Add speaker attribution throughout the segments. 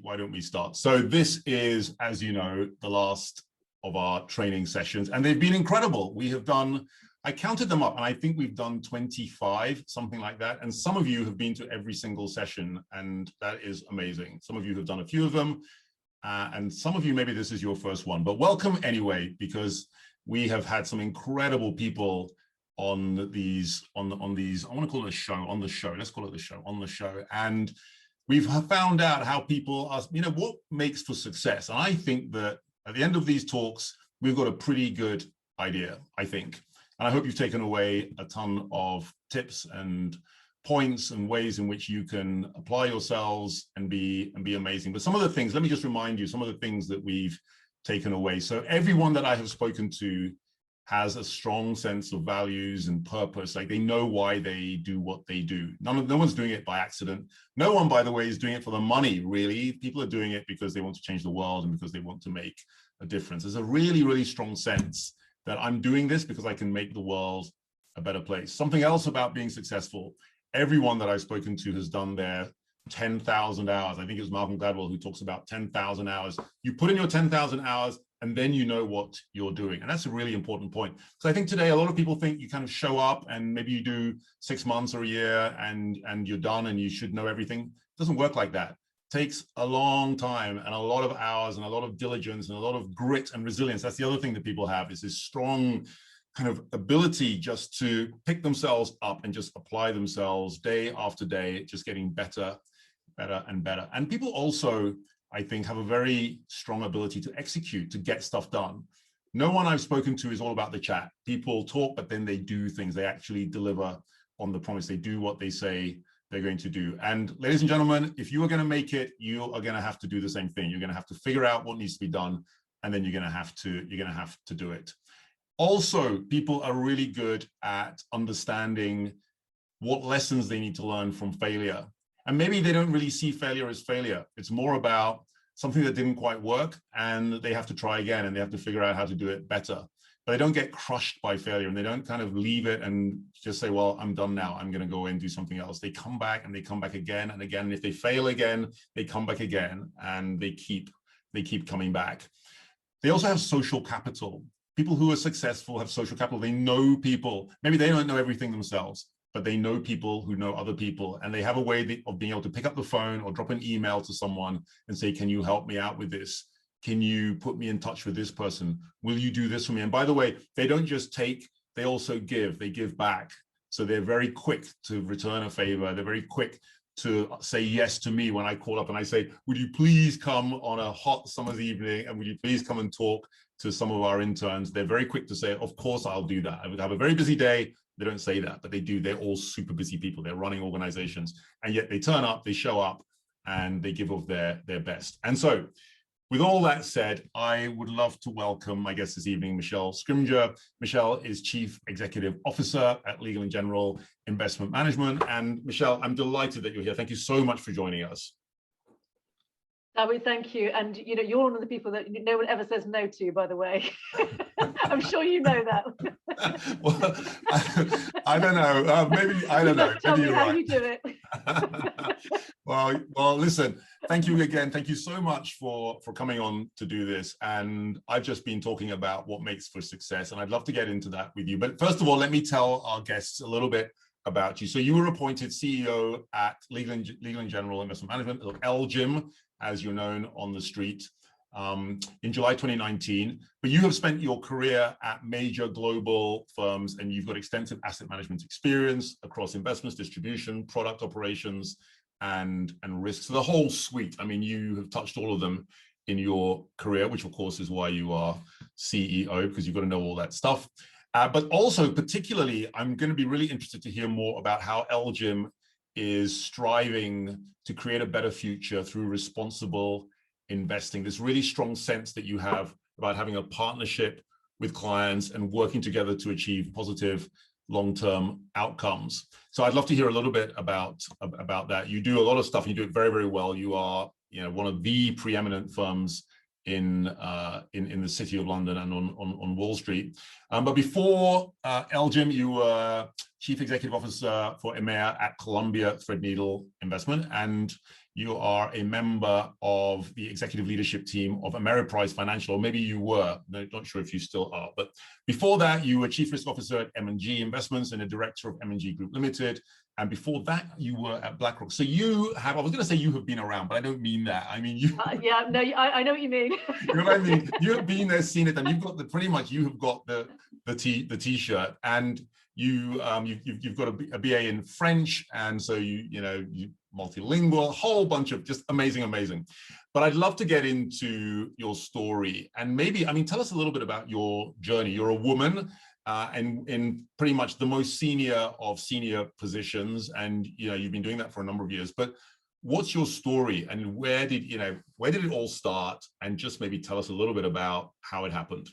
Speaker 1: why don't we start? So this is, as you know, the last of our training sessions, and they've been incredible. We have done, I counted them up, and I think we've done 25, something like that. And some of you have been to every single session, and that is amazing. Some of you have done a few of them, and some of you, maybe this is your first one, but welcome anyway, because we have had some incredible people on these, I want to call it a show, on the show, let's call it the show, on the show. And we've found out how people are, you know, what makes for success. And I think that at the end of these talks, we've got a pretty good idea, I think. And I hope you've taken away a ton of tips and points and ways in which you can apply yourselves and be amazing. But some of the things, let me just remind you, some of the things that we've taken away. So everyone that I have spoken to has a strong sense of values and purpose. Like they know why they do what they do. No one's doing it by accident. No one, by the way, is doing it for the money, really. People are doing it because they want to change the world and because they want to make a difference. There's a really, really strong sense that I'm doing this because I can make the world a better place. Something else about being successful, everyone that I've spoken to has done their 10,000 hours. I think it was Malcolm Gladwell who talks about 10,000 hours. You put in your 10,000 hours and then you know what you're doing. And that's a really important point. Because I think today a lot of people think you kind of show up and maybe you do 6 months or a year and you're done and you should know everything. It doesn't work like that. It takes a long time and a lot of hours and a lot of diligence and a lot of grit and resilience. That's the other thing that people have, is this strong kind of ability just to pick themselves up and just apply themselves day after day, just getting better and better. And people also, I think, have a very strong ability to execute, to get stuff done. No one I've spoken to is all about the chat. People talk, but then they do things. They actually deliver on the promise. They do what they say they're going to do. And ladies and gentlemen, if you are going to make it, you are going to have to do the same thing. You're going to have to figure out what needs to be done, and then you're going to have to do it. Also, people are really good at understanding what lessons they need to learn from failure. And maybe they don't really see failure as failure. It's more about something that didn't quite work and they have to try again and they have to figure out how to do it better. But they don't get crushed by failure and they don't kind of leave it and just say, well, I'm done now. I'm going to go and do something else. They come back and they come back again and again. And if they fail again, they come back again and they keep coming back. They also have social capital. People who are successful have social capital. They know people. Maybe they don't know everything themselves, but they know people who know other people, and they have a way of being able to pick up the phone or drop an email to someone and say, can you help me out with this? Can you put me in touch with this person? Will you do this for me? And by the way, they don't just take, they also give, they give back. So they're very quick to return a favor. They're very quick to say yes to me when I call up and I say, would you please come on a hot summer's evening and would you please come and talk to some of our interns? They're very quick to say, of course I'll do that. I would have a very busy day. They don't say that, but they do. They're all super busy people. They're running organizations, and yet they turn up, they show up, and they give of their best. And so, with all that said, I would love to welcome my guest this evening, Michelle Scrimgeour. Michelle is Chief Executive Officer at Legal & General Investment Management. And Michelle, I'm delighted that you're here. Thank you so much for joining us.
Speaker 2: David, thank you. And you know, you're one of the people that no one ever says no to, by the way. I'm sure you know that.
Speaker 1: Well, I don't know. Maybe I don't know.
Speaker 2: Tell
Speaker 1: maybe
Speaker 2: me
Speaker 1: you're
Speaker 2: how
Speaker 1: right.
Speaker 2: you do it.
Speaker 1: Well, listen. Thank you again. Thank you so much for coming on to do this. And I've just been talking about what makes for success, and I'd love to get into that with you. But first of all, let me tell our guests a little bit about you. So you were appointed CEO at Legal & General Investment Management, or LGIM, as you're known on the street, in July 2019. But you have spent your career at major global firms, and you've got extensive asset management experience across investments, distribution, product operations, and risk. So the whole suite. I mean, you have touched all of them in your career, which of course is why you are CEO, because you've got to know all that stuff. But also, particularly, I'm going to be really interested to hear more about how LGIM is striving to create a better future through responsible investing. This really strong sense that you have about having a partnership with clients and working together to achieve positive long-term outcomes. So I'd love to hear a little bit about that. You do a lot of stuff. You do it very, very well. You are, you know, one of the preeminent firms in the City of London and on Wall Street. But before LGIM, you were Chief Executive Officer for EMEA at Columbia Threadneedle Investment, and you are a member of the executive leadership team of Ameriprise Financial, or maybe you were, not sure if you still are, but before that, you were Chief Risk Officer at M&G Investments and a Director of M&G Group Limited, and before that, you were at BlackRock. So you have, I was going to say you have been around, but I don't mean that. I mean, you.
Speaker 2: Yeah, no, I know what you mean.
Speaker 1: You know what I mean? You have been there, seen it, and you've got the, pretty much you have got the t-shirt, and you've got a BA in French, and so you multilingual, a whole bunch of just amazing. But I'd love to get into your story, and maybe, I mean, tell us a little bit about your journey. You're a woman, and in pretty much the most senior of senior positions, and you've been doing that for a number of years. But what's your story, and where did it all start? And just maybe tell us a little bit about how it happened.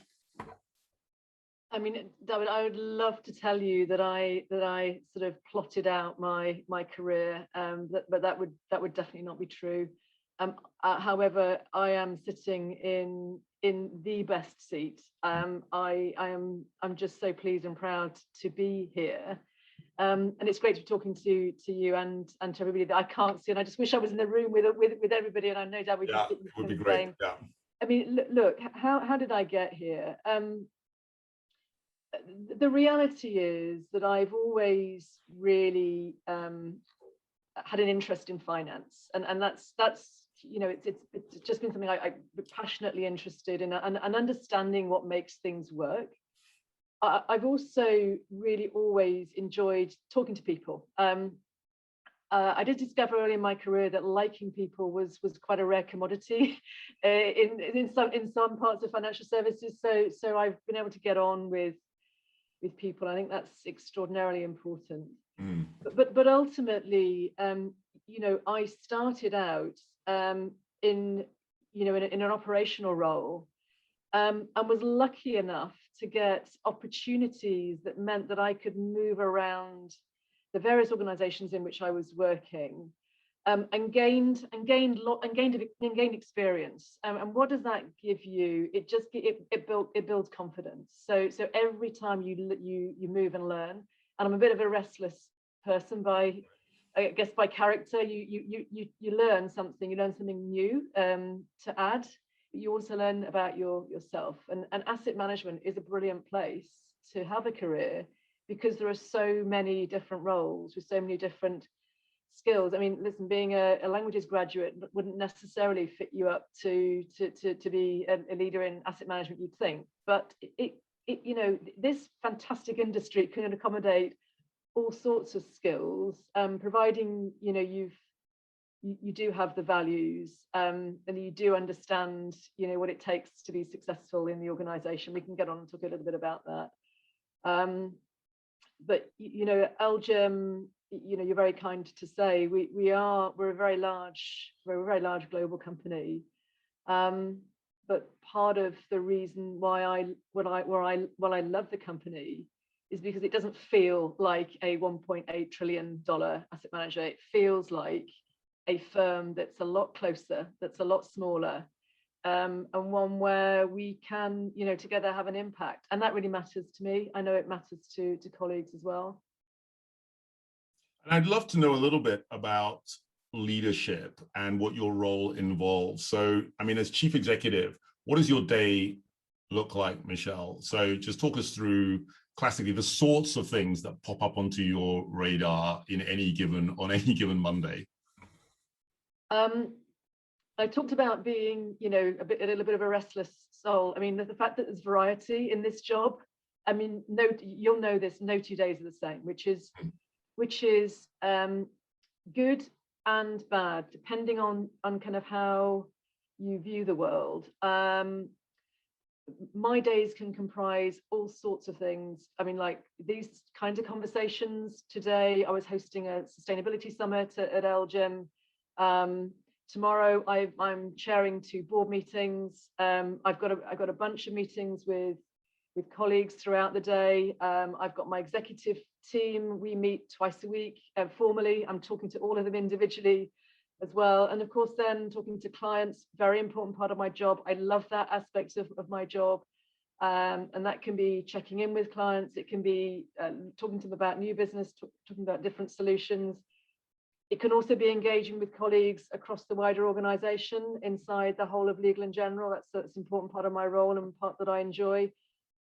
Speaker 2: I mean, David, I would love to tell you that I sort of plotted out my career, but that would definitely not be true. However, I am sitting in the best seat. I'm just so pleased and proud to be here. And it's great to be talking to you and to everybody that I can't see. And I just wish I was in the room with everybody. And I know that
Speaker 1: it would be great. Yeah.
Speaker 2: I mean, look, how did I get here? The reality is that I've always really had an interest in finance, and that's it's just been something I'm passionately interested in, and understanding what makes things work. I've also really always enjoyed talking to people. I did discover early in my career that liking people was quite a rare commodity in some parts of financial services. So I've been able to get on with people. I think that's extraordinarily important. But ultimately, I started out in an operational role, and was lucky enough to get opportunities that meant that I could move around the various organizations in which I was working, and gained experience. And what does that give you? It builds confidence. So every time you move and learn, and I'm a bit of a restless person by character, you learn something new to add. You also learn about yourself, and asset management is a brilliant place to have a career, because there are so many different roles with so many different skills. I mean, listen, being a languages graduate wouldn't necessarily fit you up to be a leader in asset management, you'd think, but this fantastic industry can accommodate all sorts of skills, providing you do have the values, and you do understand what it takes to be successful in the organization. We can get on and talk a little bit about that. But LGIM, you're very kind to say we're a very large global company, but part of the reason why I love the company is because it doesn't feel like a $1.8 trillion asset manager. It feels like a firm that's a lot closer, that's a lot smaller, and one where we can, together have an impact. And that really matters to me. I know it matters to colleagues as well.
Speaker 1: And I'd love to know a little bit about leadership and what your role involves. So, I mean, as chief executive, what does your day look like, Michelle? So just talk us through classically the sorts of things that pop up onto your radar on any given Monday.
Speaker 2: I talked about being, a little bit of a restless soul. I mean, the fact that there's variety in this job. I mean, you'll know this. No 2 days are the same, which is good and bad, depending on kind of how you view the world. My days can comprise all sorts of things. I mean, like these kinds of conversations. Today, I was hosting a sustainability summit at LGIM. Tomorrow, I'm chairing 2 board meetings. I've got a bunch of meetings with colleagues throughout the day. I've got my executive team. We meet twice a week formally. I'm talking to all of them individually as well. And of course, then talking to clients, very important part of my job. I love that aspect of my job. And that can be checking in with clients. It can be talking to them about new business, talking about different solutions. It can also be engaging with colleagues across the wider organization inside the whole of Legal and General. That's an important part of my role and part that I enjoy.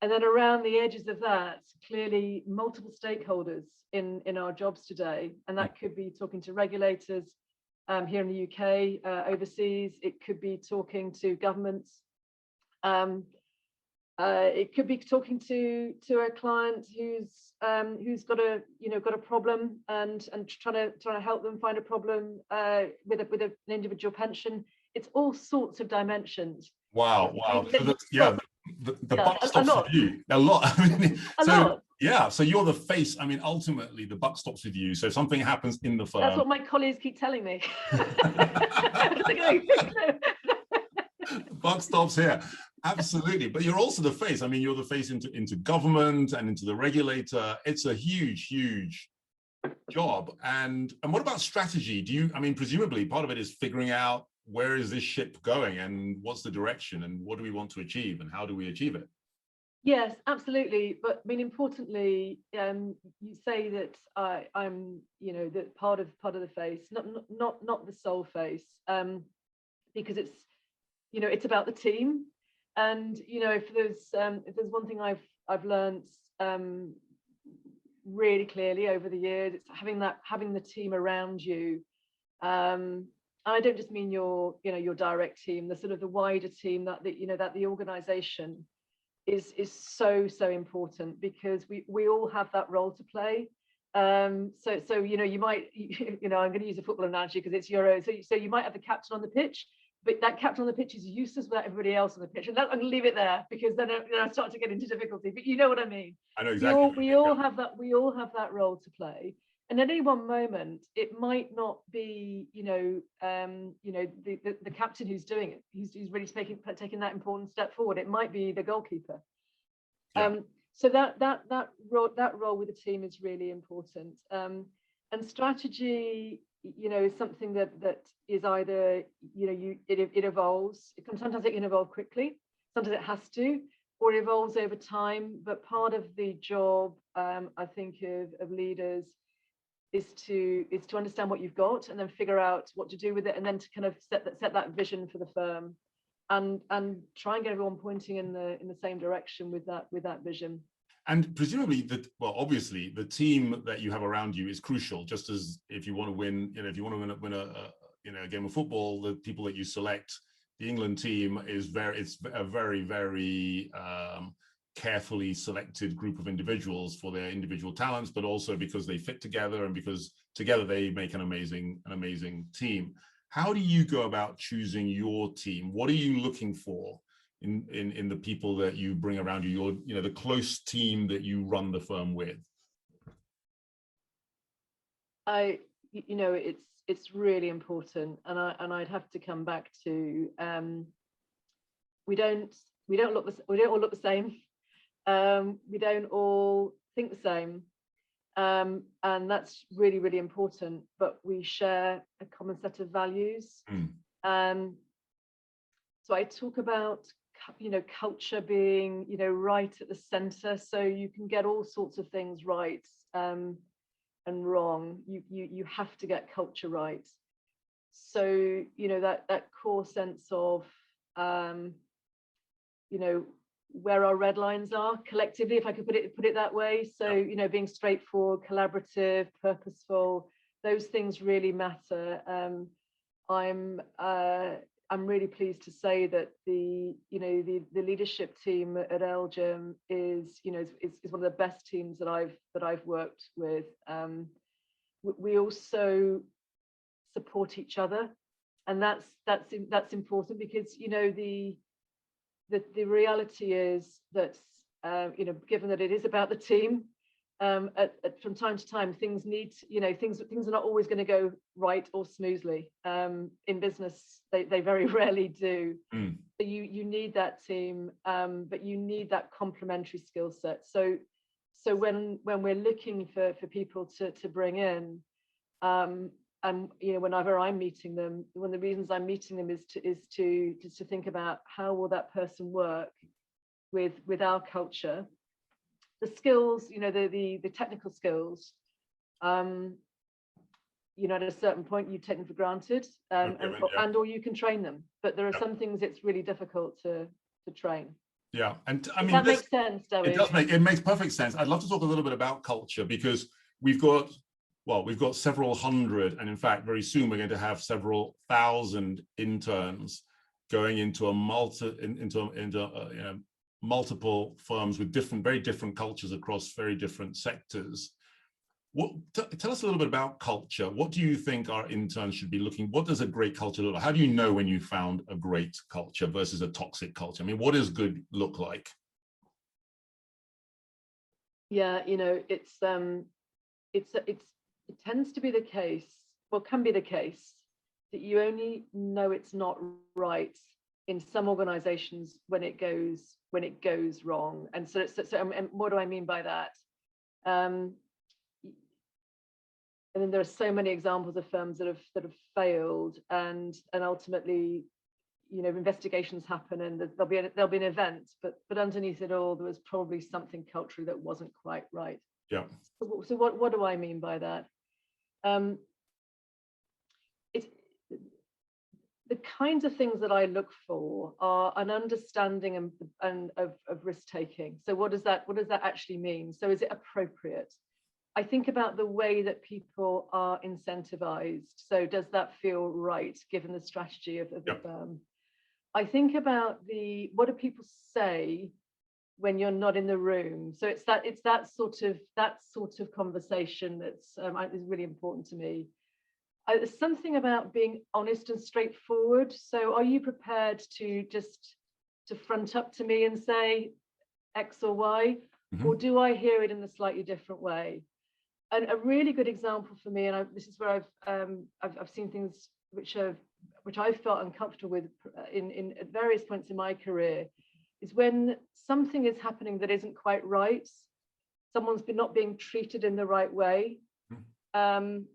Speaker 2: And then around the edges of that, clearly multiple stakeholders in our jobs today. And that could be talking to regulators here in the UK, overseas. It could be talking to governments. It could be talking to a client who's got a problem and trying to help them find a problem with an individual pension. It's all sorts of dimensions.
Speaker 1: Wow. So the buck stops with you a lot. I mean, so you're the face. I mean, ultimately the buck stops with you. So something happens in the firm.
Speaker 2: That's what my colleagues keep telling me.
Speaker 1: Buck stops here. Absolutely. But you're also the face. I mean, you're the face into government and into the regulator. It's a huge job. And what about strategy? I mean, presumably part of it is figuring out where is this ship going and what's the direction and what do we want to achieve and how do we achieve it?
Speaker 2: Yes, absolutely. But I mean, importantly, you say that I'm, the part of the face, not the sole face, because it's about the team. And if there's one thing I've learned really clearly over the years, it's having the team around you. I don't just mean your direct team, the sort of the wider team that the organization is so important, because we all have that role to play. So you might, I'm going to use a football analogy because it's Euro. So you might have the captain on the pitch, but that captain on the pitch is useless without everybody else on the pitch. And I'm going to leave it there because then I start to get into difficulty. But you know what I mean.
Speaker 1: I know exactly.
Speaker 2: We all have that role to play. And at any one moment, it might not be, the captain who's doing it, who's really taking that important step forward. It might be the goalkeeper.
Speaker 1: Yeah.
Speaker 2: So that role with the team is really important. And strategy, is something that is either, it evolves. Sometimes it can evolve quickly. Sometimes it has to, or it evolves over time. But part of the job, I think, of leaders is to understand what you've got and then figure out what to do with it, and then to kind of set that vision for the firm, and try and get everyone pointing in the same direction with that vision.
Speaker 1: And presumably obviously the team that you have around you is crucial, just as if you want to win, win a game of football, the people that you select, the England team it's a very, very carefully selected group of individuals for their individual talents, but also because they fit together and because together they make an amazing team. How do you go about choosing your team? What are you looking for in the people that you bring around you, the close team that you run the firm with?
Speaker 2: It's really important, and I'd have to come back to we don't all look the same. We don't all think the same, and that's really, really important. But we share a common set of values. So I talk about culture being right at the center, so you can get all sorts of things right and wrong. You have to get culture right. So that core sense of where our red lines are collectively, if I could put it that way. So being straightforward, collaborative, purposeful, those things really matter. I'm really pleased to say that the leadership team at LGIM is one of the best teams that I've worked with. We also support each other, and that's important, because the reality is that given that it is about the team, from time to time things are not always going to go right or smoothly. In business they very rarely do. So you need that team, but you need that complementary skill set. So when we're looking for people to bring in, and whenever I'm meeting them, one of the reasons I'm meeting them is to think about how will that person work with our culture. The skills, you know, the technical skills, you know, at a certain point you take them for granted, and or you can train them. But there are some things it's really difficult to train.
Speaker 1: Yeah, and I mean,
Speaker 2: that makes sense, David.
Speaker 1: It makes perfect sense. I'd love to talk a little bit about culture, because we've got several hundred, and in fact, very soon we're going to have several thousand interns going into multiple firms with very different cultures across very different sectors. Tell us a little bit about culture. What do you think our interns should be looking? What does a great culture look like? How do you know when you found a great culture versus a toxic culture? I mean, what does good look like?
Speaker 2: Yeah, you know, it tends to be the case, well, can be the case, that you only know it's not right in some organizations when it goes wrong. And so and what do I mean by that? And then there are so many examples of firms that have failed, and ultimately, you know, investigations happen, and there'll be an event, but underneath it all, there was probably something culturally that wasn't quite right.
Speaker 1: Yeah.
Speaker 2: So what do I mean by that? It's the kinds of things that I look for are an understanding of risk taking. So what does that actually mean? So is it appropriate? I think about the way that people are incentivized. So does that feel right given the strategy of the firm? I think about what do people say when you're not in the room? So it's that sort of conversation that's is really important to me. There's something about being honest and straightforward. So are you prepared to front up to me and say X or Y, or do I hear it in a slightly different way? And a really good example for me, and this is where I've seen things which I've felt uncomfortable with in at various points in my career, is when something is happening that isn't quite right. Someone's not being treated in the right way, and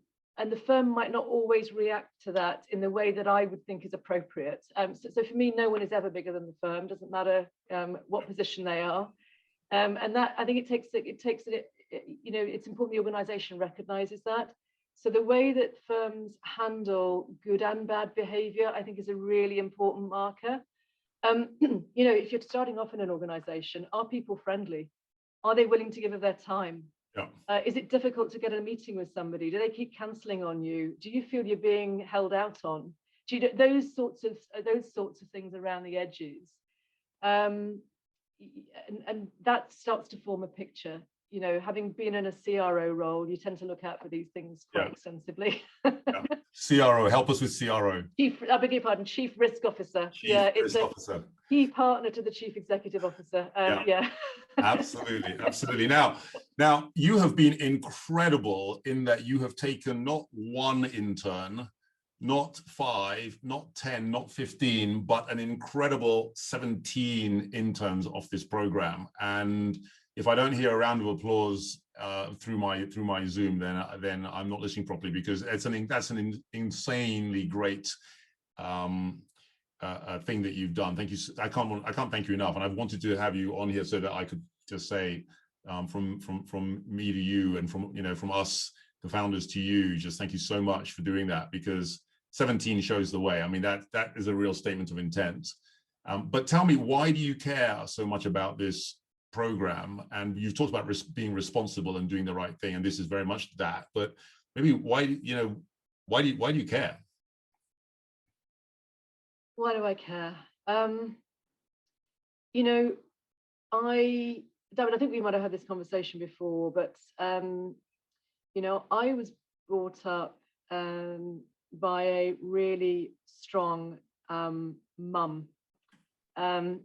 Speaker 2: the firm might not always react to that in the way that I would think is appropriate. So for me, no one is ever bigger than the firm. Doesn't matter what position they are, and that I think it takes it. You know, it's important the organization recognizes that. So the way that firms handle good and bad behavior, I think, is a really important marker. You know, if you're starting off in an organization, are people friendly? Are they willing to give of their time?
Speaker 1: Yeah.
Speaker 2: Is it difficult to get a meeting with somebody? Do they keep canceling on you? Do you feel you're being held out on? Do you, those sorts of things around the edges? And that starts to form a picture. You know, having been in a CRO role, you tend to look out for these things quite extensively.
Speaker 1: CRO, help us with CRO.
Speaker 2: I beg your pardon, Chief Risk Officer.
Speaker 1: Risk Officer.
Speaker 2: Key partner to the Chief Executive Officer.
Speaker 1: Absolutely. Now you have been incredible in that you have taken not one intern, not 5, not 10, not 15, but an incredible 17 interns off this program. And if I don't hear a round of applause through my Zoom, then I'm not listening properly, because that's an insanely great thing that you've done. Thank you. I can't thank you enough. And I've wanted to have you on here so that I could just say from me to you, and from us, the founders, to you, just thank you so much for doing that, because 17 shows the way. I mean, that is a real statement of intent. But tell me, why do you care so much about this program? And you've talked about being responsible and doing the right thing, and this is very much that. But maybe why do you care?
Speaker 2: Why do I care? You know, David, I think we might have had this conversation before, but you know, I was brought up by a really strong mum, and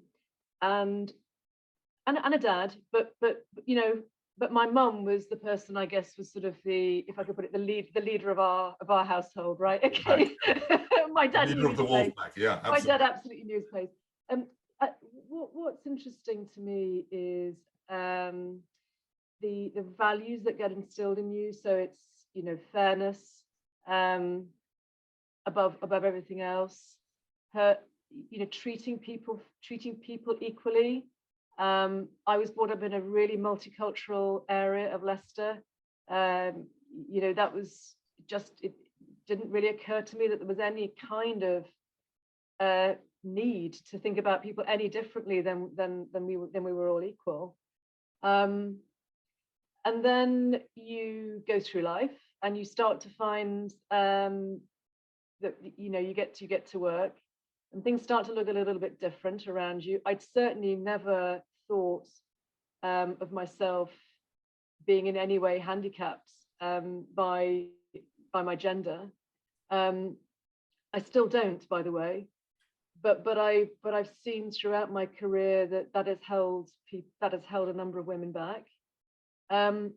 Speaker 2: a dad, but you know, but my mum was the person, I guess, was sort of if I could put it, the leader of our household, right? Okay. My dad
Speaker 1: leader of the wolf pack. Yeah, absolutely.
Speaker 2: My dad absolutely knew his place. What's interesting to me is the values that get instilled in you. So it's, you know, fairness above everything else. You know, treating people equally. I was brought up in a really multicultural area of Leicester. You know, that was just, it didn't really occur to me that there was any kind of need to think about people any differently than we were all equal. And then you go through life and you start to find that, you know, you get to work and things start to look a little bit different around you. I'd certainly never thought of myself being in any way handicapped by my gender. I still don't, by the way, but I've seen throughout my career that has held a number of women back. And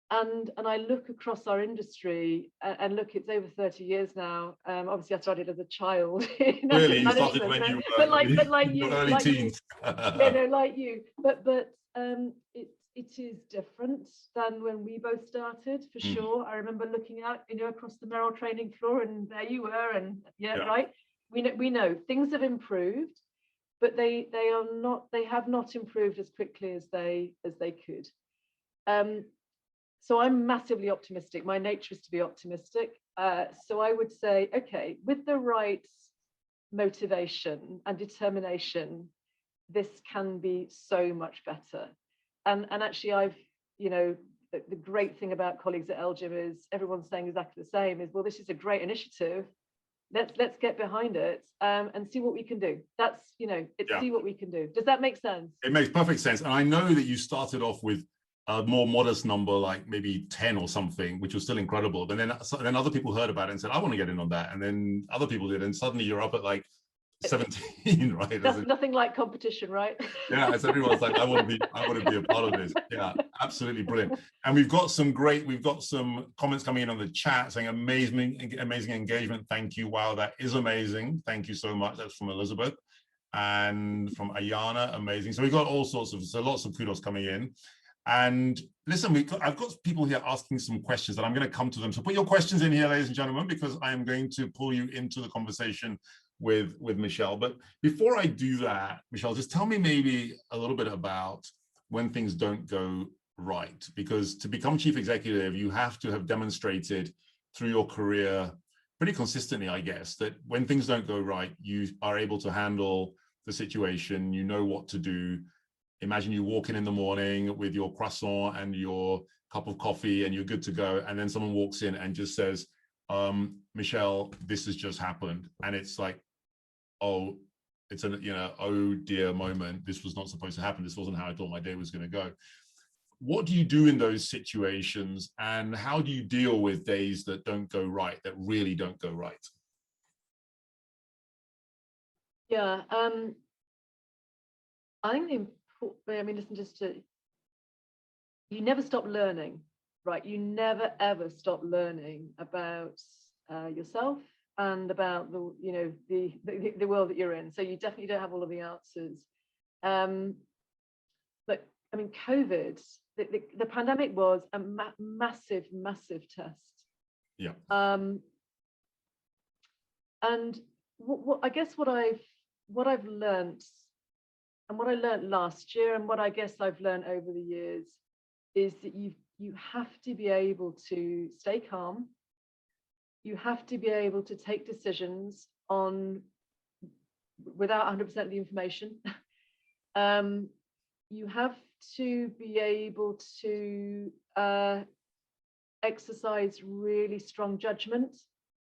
Speaker 2: I look across our industry and look, it's over 30 years now. Obviously, I started as a child.
Speaker 1: Really, you started when you were early teens.
Speaker 2: Yeah, no, like you. But it is different than when we both started, for sure. I remember looking out, you know, across the Merrill training floor, and there you were, and yeah. Right. We know things have improved, but they have not improved as quickly as they could. So I'm massively optimistic. My nature is to be optimistic. So I would say, okay, with the right motivation and determination, this can be so much better. And actually, I've, you know, the great thing about colleagues at LGIM is everyone's saying exactly the same, is, well, this is a great initiative. Let's get behind it and see what we can do. That's, you know, see what we can do. Does that make sense?
Speaker 1: It makes perfect sense. And I know that you started off with a more modest number, like maybe 10 or something, which was still incredible. But then other people heard about it and said, I want to get in on that. And then other people did. And suddenly you're up at like 17, right?
Speaker 2: That's nothing like competition, right?
Speaker 1: Yeah, as everyone's like, I want to be a part of this. Yeah, absolutely brilliant. And we've got some comments coming in on the chat saying amazing engagement. Thank you. Wow, that is amazing. Thank you so much. That's from Elizabeth and from Ayana. Amazing. So we've got lots of kudos coming in. And listen, I've got people here asking some questions, and I'm going to come to them. So put your questions in here, ladies and gentlemen, because I am going to pull you into the conversation with Michelle. But before I do that, Michelle, just tell me maybe a little bit about when things don't go right, because to become chief executive, you have to have demonstrated through your career pretty consistently, I guess, that when things don't go right, you are able to handle the situation, you know what to do. Imagine you walk in the morning with your croissant and your cup of coffee and you're good to go. And then someone walks in and just says, Michelle, this has just happened. And it's like, oh, it's a, you know, oh dear moment. This was not supposed to happen. This wasn't how I thought my day was going to go. What do you do in those situations? And how do you deal with days that don't go right, that really don't go right?
Speaker 2: Yeah, I think you never stop learning, right? You never ever stop learning about yourself and about the world that you're in. So you definitely don't have all of the answers. But I mean, COVID, the pandemic was a massive test.
Speaker 1: Yeah.
Speaker 2: And I guess what I've learned, and what I learned last year, and what I guess I've learned over the years, is that you have to be able to stay calm. You have to be able to take decisions without 100% of the information. You have to be able to exercise really strong judgment,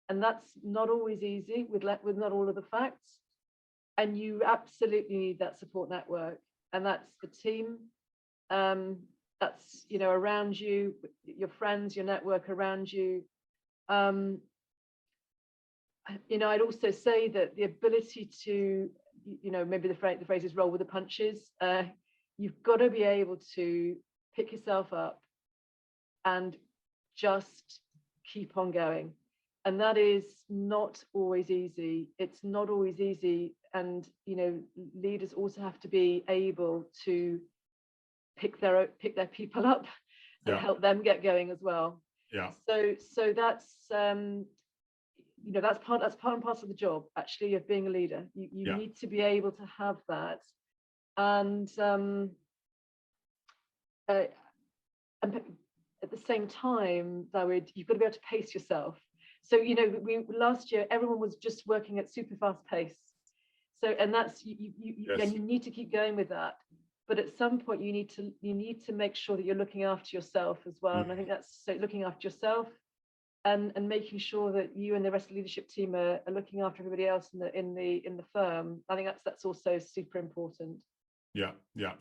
Speaker 2: and that's not always easy with not all of the facts. And you absolutely need that support network, and that's the team. That's, you know, around you, your friends, your network around you. You know, I'd also say that the ability to, you know, maybe the phrase is roll with the punches. You've got to be able to pick yourself up and just keep on going. And that is not always easy. It's not always easy. And, you know, leaders also have to be able to pick their people up and help them get going as well.
Speaker 1: Yeah.
Speaker 2: So that's, you know, that's part and parcel of the job, actually, of being a leader. You need to be able to have that. and at the same time, you've got to be able to pace yourself. So, last year, everyone was just working at super fast pace. So, and that's,
Speaker 1: Yes.
Speaker 2: and you need to keep going with that. But at some point, you need to make sure that you're looking after yourself as well. And I think that's so looking after yourself and making sure that you and the rest of the leadership team are looking after everybody else in the firm. I think that's also super important.
Speaker 1: Yeah,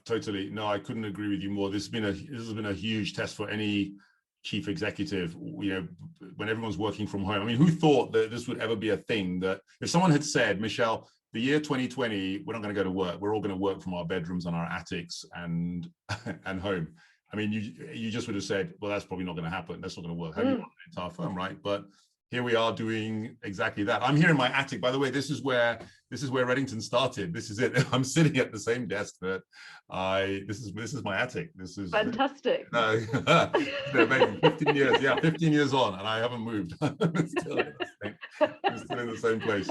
Speaker 1: totally. No, I couldn't agree with you more. This has been a huge test for any chief executive, when everyone's working from home. I mean, who thought that this would ever be a thing? That if someone had said, Michelle, the year 2020, we're not going to go to work. We're all going to work from our bedrooms and our attics and home. I mean, you just would have said, well, that's probably not going to happen. That's not going to work. How do you run an entire firm, right? But here we are doing exactly that. I'm here in my attic. By the way, this is where Reddington started. This is it. I'm sitting at the same desk that this is my attic. This is
Speaker 2: fantastic.
Speaker 1: Amazing. 15 years. Yeah, 15 years on, and I haven't moved. I'm still in the same place.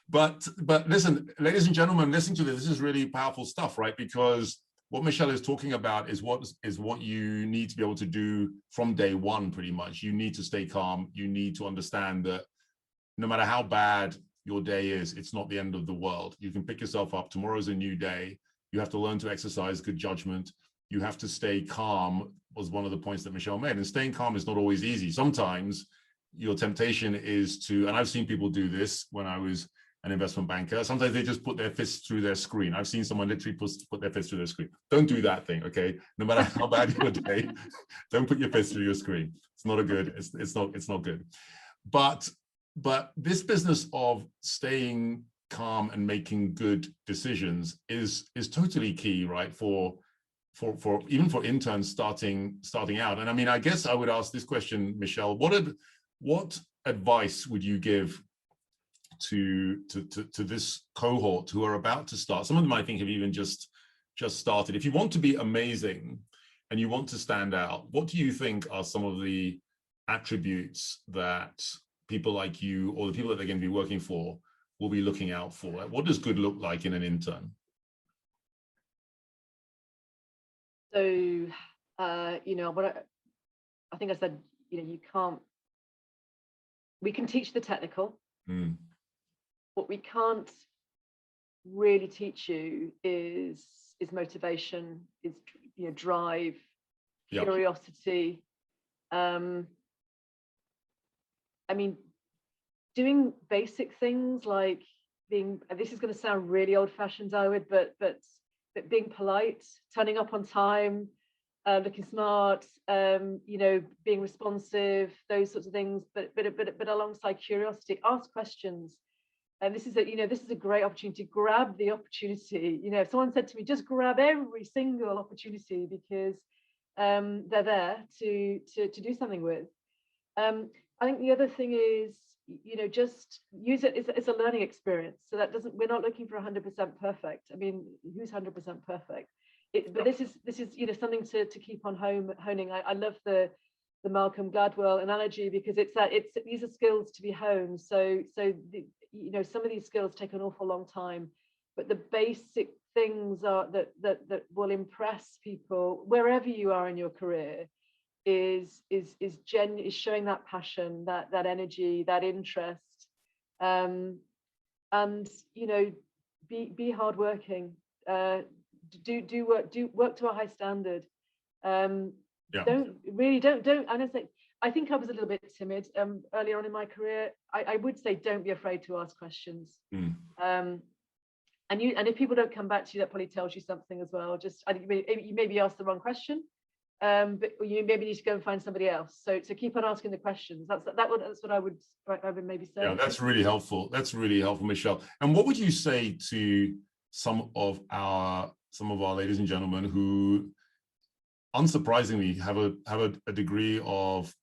Speaker 1: But listen, ladies and gentlemen, listen to this. This is really powerful stuff, right? Because what Michelle is talking about is what you need to be able to do from day one, pretty much. You need to stay calm. You need to understand that no matter how bad your day is, it's not the end of the world. You can pick yourself up. Tomorrow's a new day. You have to learn to exercise good judgment. You have to stay calm, was one of the points that Michelle made. And staying calm is not always easy. Sometimes your temptation is to, and I've seen people do this when I was an investment banker. Sometimes they just put their fists through their screen. I've seen someone literally put their fists through their screen. Don't do that thing, okay? No matter how bad your day, don't put your fists through your screen. It's not a good. It's not good. But this business of staying calm and making good decisions is totally key, right? For even for interns starting out. And I mean, I guess I would ask this question, Michelle. What advice would you give to this cohort who are about to start? Some of them I think have even just started. If you want to be amazing and you want to stand out, what do you think are some of the attributes that people like you or the people that they're going to be working for will be looking out for? What does good look like in an intern?
Speaker 2: So what I think I said, we can teach the technical. What we can't really teach you is motivation, is drive, curiosity. I mean, doing basic things like this is going to sound really old-fashioned, Dawood, but being polite, turning up on time, looking smart, being responsive, those sorts of things, but alongside curiosity, ask questions. And this is a great opportunity. Grab the opportunity. If someone said to me, just grab every single opportunity because they're there to do something with. I think the other thing is, just use it. It's a learning experience. So we're not looking for 100% perfect. I mean, who's 100% perfect? But this is something to keep on honing. I love the Malcolm Gladwell analogy because these are skills to be honed. So some of these skills take an awful long time, but the basic things are that will impress people wherever you are in your career is showing that passion, that energy, that interest, and be hardworking. Do work to a high standard. Don't honestly, I think I was a little bit timid earlier on in my career. I would say don't be afraid to ask questions. And if people don't come back to you, that probably tells you something as well. I think you maybe asked the wrong question, but you maybe need to go and find somebody else. So keep on asking the questions. That's what I would maybe say.
Speaker 1: Yeah, that's really helpful. That's really helpful, Michelle. And what would you say to some of our ladies and gentlemen who, unsurprisingly, have a degree of,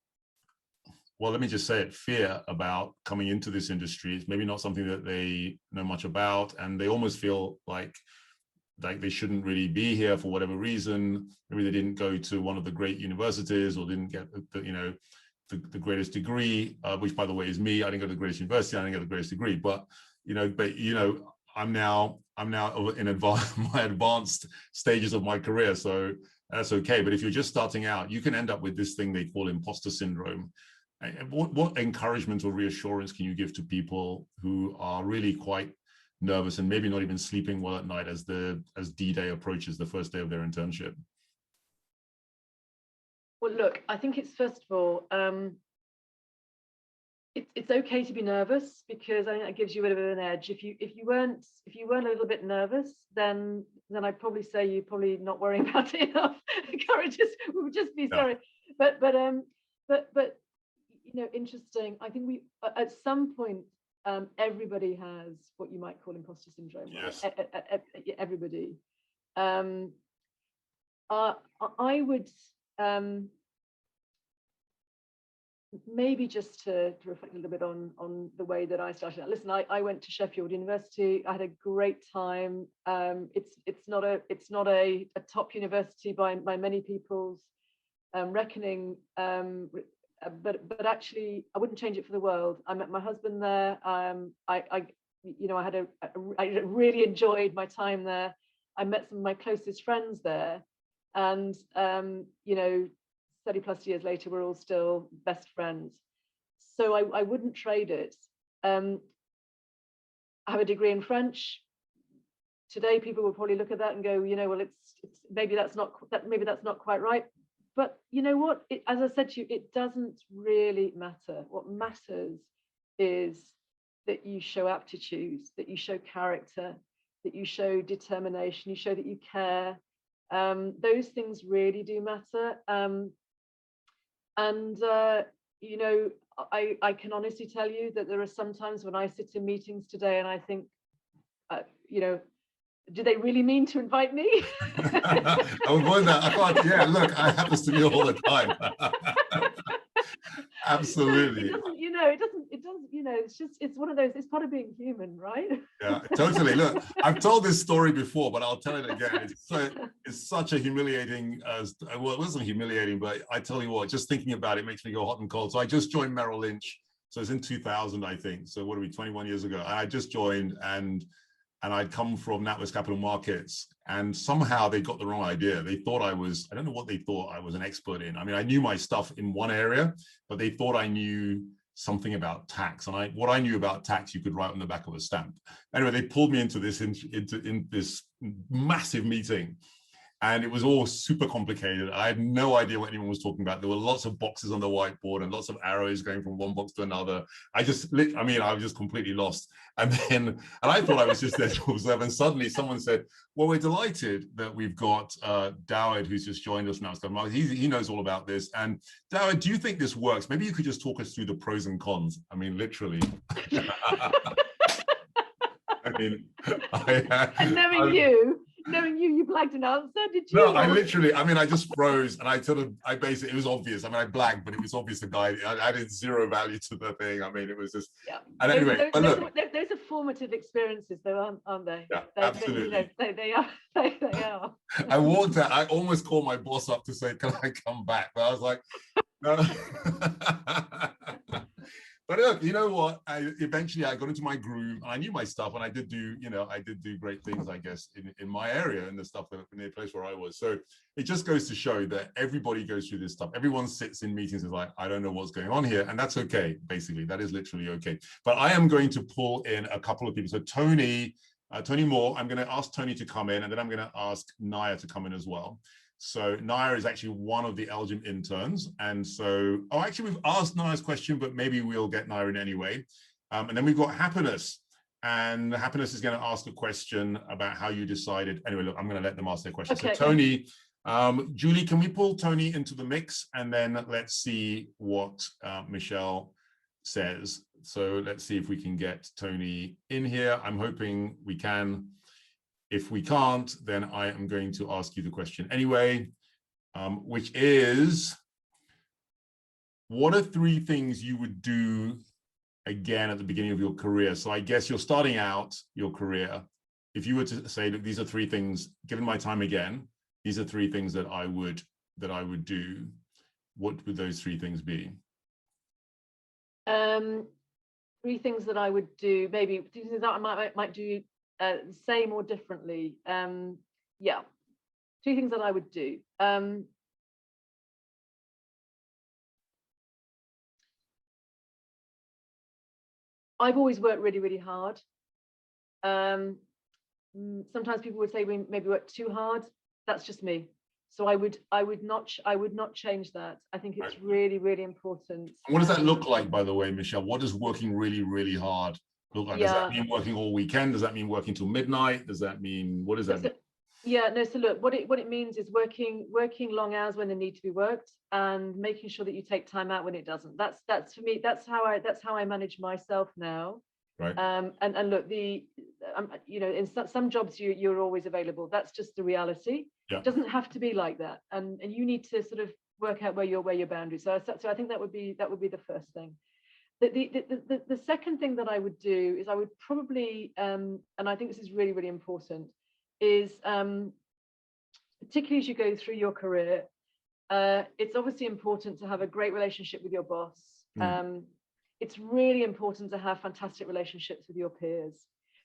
Speaker 1: well, let me just say it, fear about coming into this industry? It's maybe not something that they know much about, and they almost feel like they shouldn't really be here for whatever reason. Maybe they didn't go to one of the great universities or didn't get the greatest degree, which by the way is me. I didn't go to the greatest university. I didn't get the greatest degree, but I'm now in my advanced stages of my career, so that's okay. But if you're just starting out, you can end up with this thing they call imposter syndrome. What encouragement or reassurance can you give to people who are really quite nervous and maybe not even sleeping well at night as D-Day approaches, the first day of their internship?
Speaker 2: Well, look, I think it's, first of all, it's okay to be nervous, because I think that gives you a bit of an edge. If you weren't a little bit nervous, then I'd probably say you're probably not worrying about it enough. Courage would just be sorry. But you know, interesting. I think we at some point everybody has what you might call imposter syndrome.
Speaker 1: Yes.
Speaker 2: Right? Everybody. I would maybe just to reflect a little bit on the way that I started out. Listen, I went to Sheffield University. I had a great time. It's not a top university by many people's reckoning, but actually I wouldn't change it for the world. I met my husband there. I really enjoyed my time there. I met some of my closest friends there, and you know, 30+ years later, we're all still best friends. So I wouldn't trade it. I have a degree in French. Today, people will probably look at that and go, you know, well, it's maybe that's not quite right. But you know what? As I said to you, it doesn't really matter. What matters is that you show aptitude, that you show character, that you show determination, you show that you care. Those things really do matter. You know, I can honestly tell you that there are some times when I sit in meetings today and I think, you know, do they really mean to invite me?
Speaker 1: I was wondering that. I thought, yeah, look, it happens to me all the time. Absolutely.
Speaker 2: It doesn't, you know, it's one of those, it's part of being human, right?
Speaker 1: Yeah, totally. Look, I've told this story before, but I'll tell it again. It's such a humiliating, well, it wasn't humiliating, but I tell you what, just thinking about it makes me go hot and cold. So I just joined Merrill Lynch. So it's in 2000, I think. So what are we, 21 years ago? I just joined, and I'd come from NatWest Capital Markets, and somehow they got the wrong idea. They thought I don't know what they thought I was an expert in. I mean, I knew my stuff in one area, but they thought I knew something about tax. And what I knew about tax, you could write on the back of a stamp. Anyway, they pulled me into this massive meeting. And it was all super complicated. I had no idea what anyone was talking about. There were lots of boxes on the whiteboard and lots of arrows going from one box to another. I was just completely lost. And I thought I was just there to observe. And suddenly someone said, well, we're delighted that we've got Dawid, who's just joined us now. He knows all about this. And Dawid, do you think this works? Maybe you could just talk us through the pros and cons. I mean, literally. I mean,
Speaker 2: and knowing you blanked an answer, did you?
Speaker 1: No, I just froze, and I basically, it was obvious. I mean, I blanked, but it was obvious the guy, I added zero value to the thing. I mean, it was just,
Speaker 2: yeah.
Speaker 1: And anyway,
Speaker 2: those are formative experiences though, aren't they?
Speaker 1: Yeah, absolutely.
Speaker 2: They are. They are.
Speaker 1: I walked out, I almost called my boss up to say, can I come back? But I was like, no. But look, you know what? Eventually I got into my groove. I knew my stuff, and I did do great things, I guess, in my area and the stuff in the place where I was. So it just goes to show that everybody goes through this stuff. Everyone sits in meetings and is like, I don't know what's going on here, and that's okay. Basically, that is literally okay. But I am going to pull in a couple of people. So Tony Moore, I'm going to ask Tony to come in, and then I'm going to ask Naya to come in as well. So Naya is actually one of the LGIM interns. And so, actually we've asked Naya's question, but maybe we'll get Naya in anyway. And then we've got Happiness. And Happiness is going to ask a question about how you decided. Anyway, look, I'm going to let them ask their question. Okay. So Tony, Julie, can we pull Tony into the mix? And then let's see what Michelle says. So let's see if we can get Tony in here. I'm hoping we can. If we can't, then I am going to ask you the question anyway, which is, what are 3 things you would do again at the beginning of your career? So I guess you're starting out your career. If you were to say, look, these are 3 things, given my time again, these are 3 things that I would do, what would those 3 things be?
Speaker 2: 3 things that I would do, maybe 3 things that I might do same or differently. Yeah, two things that I would do. I've always worked really, really hard. Sometimes people would say we maybe work too hard. That's just me. So I would not change that. I think it's really, really important.
Speaker 1: What does that look like, by the way, Michelle? What does working really, really hard look like? Does that mean working all weekend? Does that mean working till midnight? Does that mean, what does that mean?
Speaker 2: Yeah, no, so look, what it means is working long hours when they need to be worked, and making sure that you take time out when it doesn't. That's for me, that's how I manage myself now.
Speaker 1: Right.
Speaker 2: And look, you know, in some jobs you're always available. That's just the reality.
Speaker 1: Yeah.
Speaker 2: It doesn't have to be like that, and you need to sort of work out where your boundaries are. So I think that would be the first thing. The second thing that I would do is I would probably, and I think this is really, really important, is particularly as you go through your career, it's obviously important to have a great relationship with your boss. It's really important to have fantastic relationships with your peers.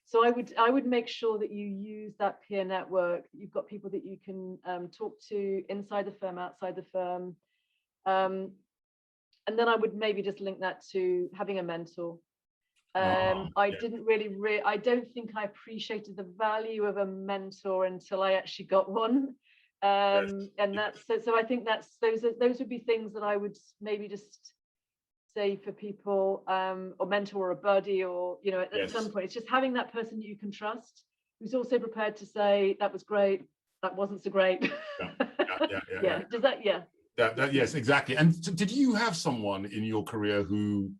Speaker 2: So I would make sure that you use that peer network. You've got people that you can talk to inside the firm, outside the firm. And then I would maybe just link that to having a mentor. I don't think I appreciated the value of a mentor until I actually got one. And that's so I think those would be things that I would maybe just say for people, or mentor or a buddy, or, you know, at some point, it's just having that person that you can trust, who's also prepared to say that was great, that wasn't so great. Does that?
Speaker 1: Yes, exactly. And did you have someone in your career who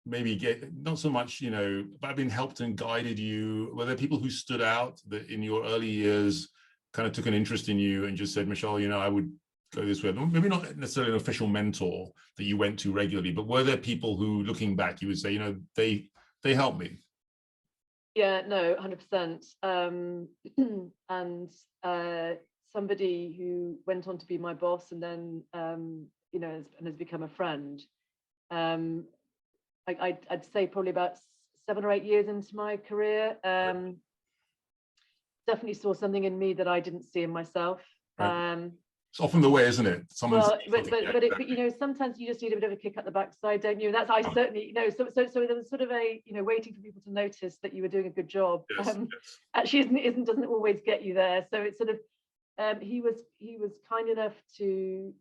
Speaker 1: maybe not so much, you know, but have been helped and guided you? Were there people who stood out that in your early years kind of took an interest in you and just said, Michelle, you know, I would go this way? Maybe not necessarily an official mentor that you went to regularly, but were there people who, looking back, you would say, you know, they helped me?
Speaker 2: Yeah, no, 100%. And somebody who went on to be my boss and then, you know, has become a friend. I'd say probably about 7 or 8 years into my career, definitely saw something in me that I didn't see in myself.
Speaker 1: Right. It's often the way, isn't it?
Speaker 2: But you know, sometimes you just need a bit of a kick up the backside, don't you? That's I certainly, you know. So there was sort of a, you know, waiting for people to notice that you were doing a good job. Actually, doesn't always get you there. So it's sort of, he was kind enough to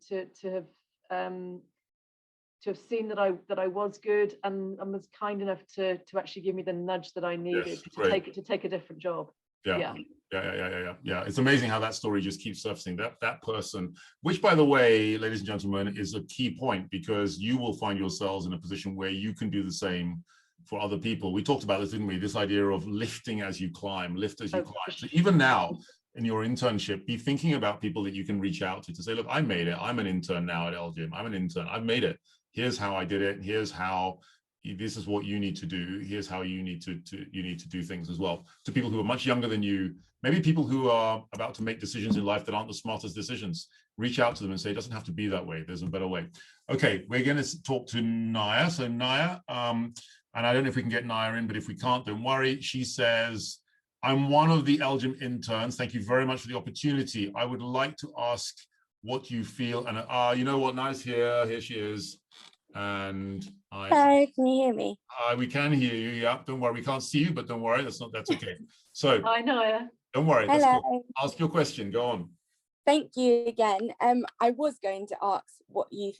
Speaker 2: have seen that I was good, and was kind enough to actually give me the nudge that I needed to take a different job. Yeah.
Speaker 1: It's amazing how that story just keeps surfacing. That person, which, by the way, ladies and gentlemen, is a key point, because you will find yourselves in a position where you can do the same for other people. We talked about this, didn't we? This idea of lifting as you climb, lift as you climb. So even now in your internship, be thinking about people that you can reach out to say, look, I made it. I'm an intern now at LGIM. I'm an intern. I've made it. Here's how I did it. Here's how. This is what you need to do. Here's how you need to do things as well. To people who are much younger than you, maybe people who are about to make decisions in life that aren't the smartest decisions, reach out to them and say, it doesn't have to be that way. There's a better way. Okay, we're going to talk to Naya. So Naya, and I don't know if we can get Naya in, but if we can't, don't worry. She says, I'm one of the LGIM interns. Thank you very much for the opportunity. I would like to ask what you feel. And you know what, Naya's here. Here she is. And
Speaker 3: hi, can you hear me?
Speaker 1: We can hear you. Yeah, don't worry. We can't see you, but don't worry. That's okay. So
Speaker 2: I know.
Speaker 1: Don't worry.
Speaker 3: Hello.
Speaker 1: That's cool. Ask your question. Go on.
Speaker 3: Thank you again. I was going to ask what you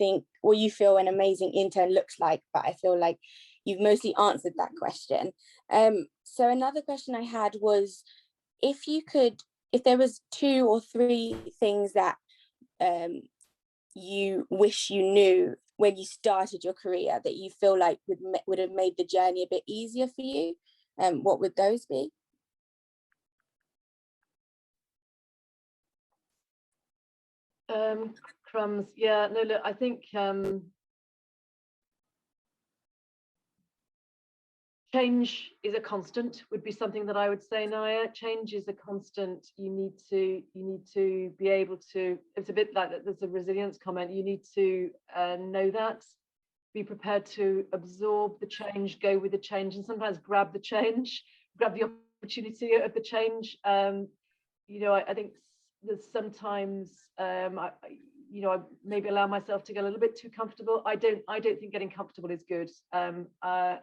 Speaker 3: feel an amazing intern looks like, but I feel like you've mostly answered that question. So another question I had was, if there was 2 or 3 things that you wish you knew when you started your career that you feel like would have made the journey a bit easier for you, what would those be?
Speaker 2: Crumbs. Yeah, no, look, I think change is a constant, would be something that I would say, Naya. Change is a constant. You need to be able to, it's a bit like there's a resilience comment. You need to know that, be prepared to absorb the change, go with the change, and sometimes grab the change, grab the opportunity of the change. You know, I think there's sometimes you know, I maybe allow myself to get a little bit too comfortable. I don't think getting comfortable is good. That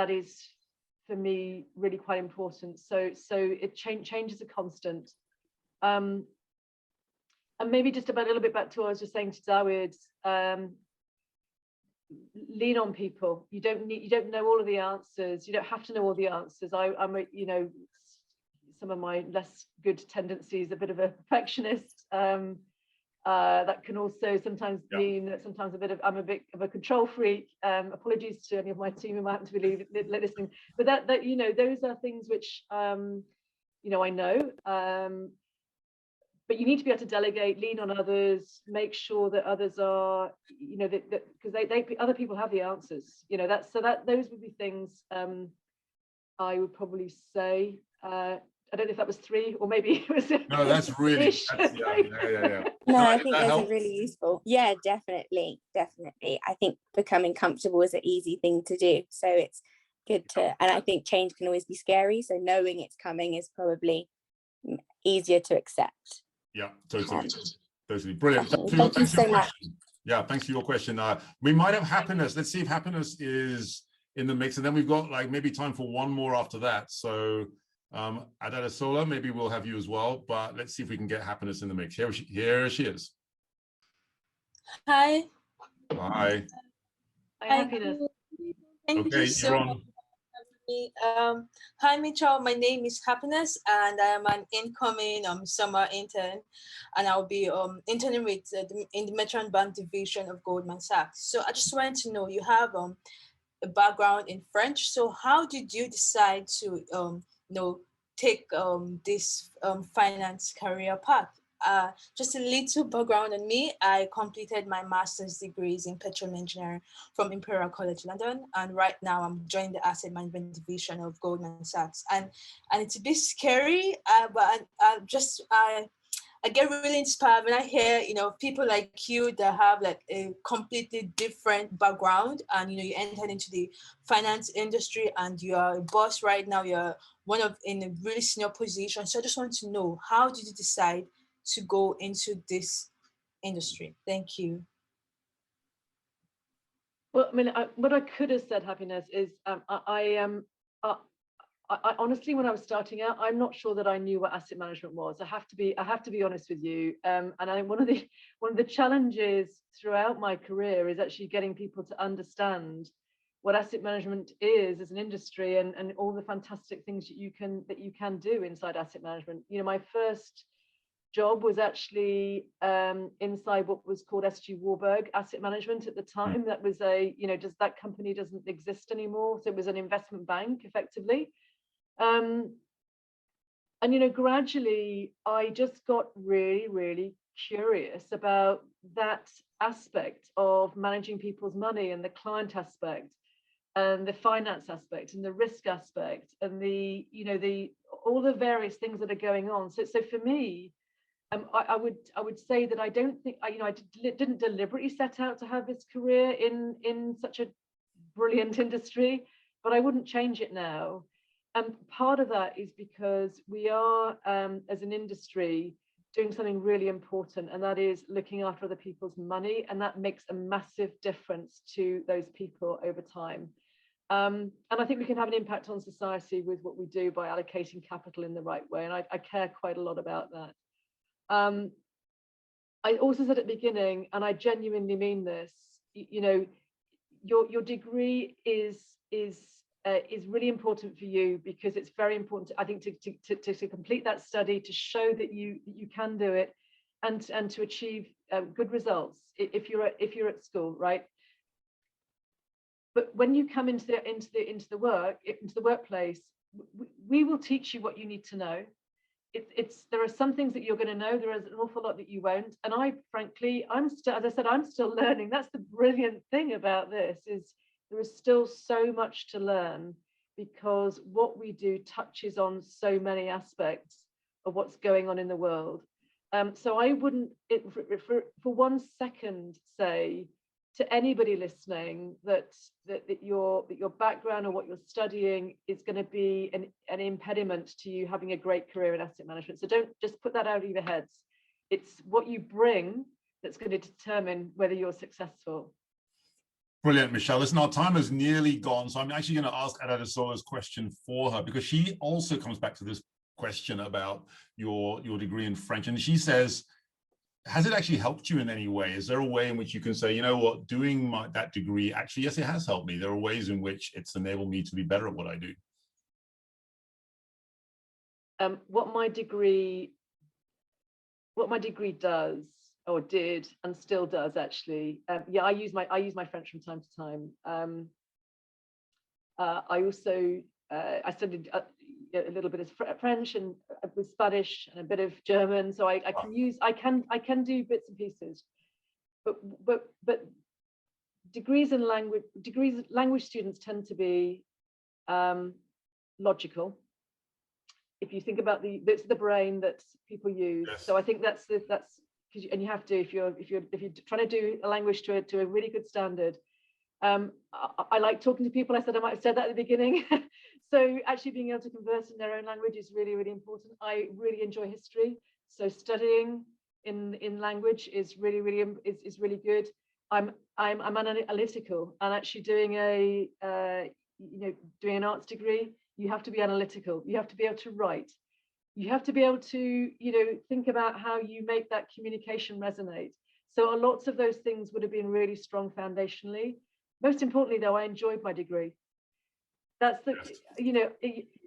Speaker 2: is for me really quite important. So change is a constant. And maybe just about a little bit back to what I was just saying to Dawood, lean on people. You don't know all of the answers. You don't have to know all the answers. I'm you know, some of my less good tendencies, a bit of a perfectionist. That can also sometimes mean that sometimes I'm a bit of a control freak. Apologies to any of my team who might happen to be listening, but that you know, those are things which you know, I know. But you need to be able to delegate, lean on others, make sure that others are, you know, that because other people have the answers. You know, those would be things I would probably say. I don't know if that was 3 or maybe it was.
Speaker 1: No, that's really. Yeah.
Speaker 3: No, I think those are really useful. Yeah, definitely. I think becoming comfortable is an easy thing to do. So it's good to, and I think change can always be scary. So knowing it's coming is probably easier to accept.
Speaker 1: Yeah, totally. Brilliant.
Speaker 3: Thank you so much.
Speaker 1: Yeah, thanks for your question. We might have happiness. Let's see if happiness is in the mix, and then we've got like maybe time for one more after that. So Adela Sola, maybe we'll have you as well, but let's see if we can get happiness in the mix. Here she is.
Speaker 4: Hi.
Speaker 1: Hi.
Speaker 2: Hi, Happiness.
Speaker 4: Thank you so much. Hi, Michelle. My name is Happiness, and I am an incoming summer intern, and I'll be interning with in the Merchant Bank division of Goldman Sachs. So I just wanted to know, you have a background in French. So how did you decide to you know, take this finance career path? Just a little background on me. I completed my master's degrees in petroleum engineering from Imperial College London, and right now I'm joining the asset management division of Goldman Sachs. And it's a bit scary, but I get really inspired when I hear, you know, people like you that have like a completely different background, and you know, you entered into the finance industry and you are a boss right now. You're in a really senior position. So I just want to know, how did you decide to go into this industry? Thank you.
Speaker 2: Well, I mean, what I could have said, Happiness, is I honestly, when I was starting out, I'm not sure that I knew what asset management was. I have to be honest with you. And I think one of the challenges throughout my career is actually getting people to understand what asset management is as an industry, and all the fantastic things that you can do inside asset management. You know, my first job was actually inside what was called SG Warburg Asset Management at the time. That was that company doesn't exist anymore. So it was an investment bank, effectively. And you know, gradually I just got really, really curious about that aspect of managing people's money, and the client aspect, and the finance aspect, and the risk aspect, and the, you know, all the various things that are going on. So for me, I would say that I don't think I didn't deliberately set out to have this career in such a brilliant industry, but I wouldn't change it now. And part of that is because we are, as an industry, doing something really important, and that is looking after other people's money, and that makes a massive difference to those people over time. And I think we can have an impact on society with what we do by allocating capital in the right way, and I care quite a lot about that. I also said at the beginning, and I genuinely mean this, you know, your degree is really important for you, because it's very important, I think, to complete that study, to show that you can do it, and to achieve good results if you're at school, right? But when you come into the workplace, we will teach you what you need to know. There are some things that you're going to know. There is an awful lot that you won't. And I'm still learning. That's the brilliant thing about this, is there is still so much to learn, because what we do touches on so many aspects of what's going on in the world. So I wouldn't for 1 second say to anybody listening that your background or what you're studying is going to be an impediment to you having a great career in asset management. So don't just put that out of your heads. It's what you bring that's going to determine whether you're successful.
Speaker 1: Brilliant, Michelle. Listen, our time has nearly gone, so I'm actually going to ask Adadesola's question for her, because she also comes back to this question about your degree in French, and she says, has it actually helped you in any way? Is there a way in which you can say, you know what, doing that degree, actually, yes, it has helped me. There are ways in which it's enabled me to be better at what I do.
Speaker 2: What my degree does, or did, and still does, actually. Yeah, I use my French from time to time. I also I studied a little bit of French and with Spanish and a bit of German, so I can do bits and pieces, but language students tend to be logical. If you think about the bits of the brain that people use, yes. So I think that's and you have to, if you're trying to do a language to a really good standard. I like talking to people. I might have said that at the beginning. So actually being able to converse in their own language is really, really important. I really enjoy history. So studying in language is really, really good. I'm analytical, and actually doing doing an arts degree, you have to be analytical. You have to be able to write. You have to be able to, think about how you make that communication resonate. So lots of those things would have been really strong foundationally. Most importantly, though, I enjoyed my degree. That's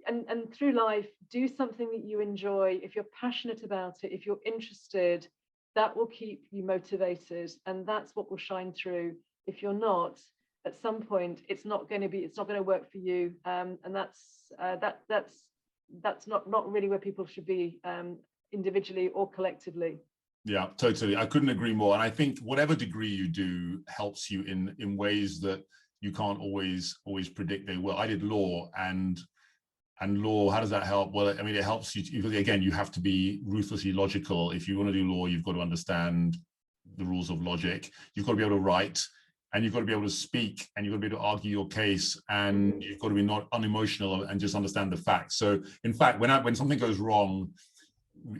Speaker 2: and through life, do something that you enjoy. If you're passionate about it, if you're interested, that will keep you motivated, and that's what will shine through. If you're not, at some point, it's not going to work for you, and that's not really where people should be, individually or collectively.
Speaker 1: Yeah, totally. I couldn't agree more. And I think whatever degree you do helps you in ways that you can't always predict they will. I did law, and law, how does that help? Well, I mean, it helps you, because again, you have to be ruthlessly logical. If you want to do law, you've got to understand the rules of logic. You've got to be able to write, and you've got to be able to speak, and you've got to be able to argue your case, and you've got to be not unemotional and just understand the facts. So in fact, when something goes wrong,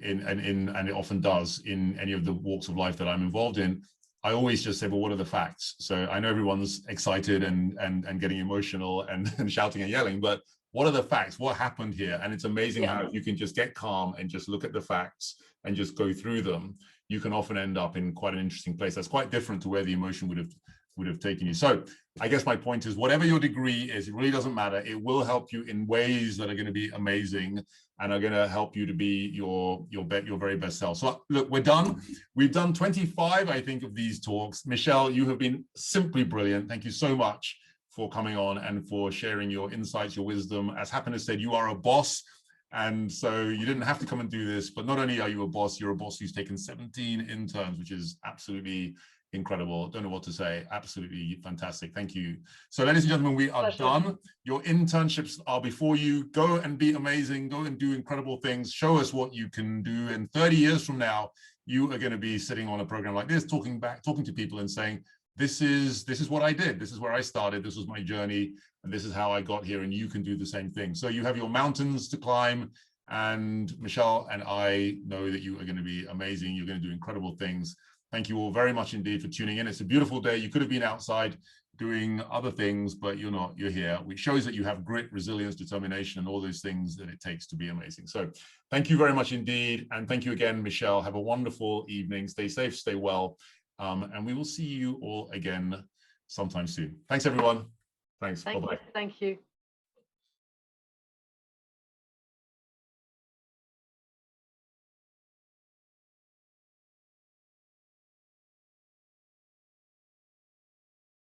Speaker 1: and it often does in any of the walks of life that I'm involved in, I always just say, well, what are the facts? So I know everyone's excited and getting emotional and shouting and yelling, but what are the facts? What happened here? And it's amazing how if you can just get calm and just look at the facts and just go through them, you can often end up in quite an interesting place. That's quite different to where the emotion would have taken you. So I guess my point is, whatever your degree is, it really doesn't matter. It will help you in ways that are going to be amazing and are going to help you to be your very best self. So look, we're done. We've done 25, I think, of these talks. Michelle, you have been simply brilliant. Thank you so much for coming on and for sharing your insights, your wisdom. As Happiness said, you are a boss. And so you didn't have to come and do this, but not only are you a boss, you're a boss who's taken 17 interns, which is absolutely incredible. Don't know what to say. Absolutely fantastic. Thank you. So ladies and gentlemen, we are done. Your internships are before you. Go and be amazing. Go and do incredible things. Show us what you can do. And 30 years from now, you are going to be sitting on a program like this, talking to people and saying, this is what I did. This is where I started. This was my journey. And this is how I got here. And you can do the same thing. So you have your mountains to climb. And Michelle and I know that you are going to be amazing. You're going to do incredible things. Thank you all very much indeed for tuning in. It's a beautiful day. You could have been outside doing other things, but you're not. You're here, which shows that you have grit, resilience, determination, and all those things that it takes to be amazing. So thank you very much indeed. And thank you again, Michelle. Have a wonderful evening. Stay safe, stay well. And we will see you all again sometime soon. Thanks, everyone. Thanks. Bye-bye.
Speaker 2: Thank you.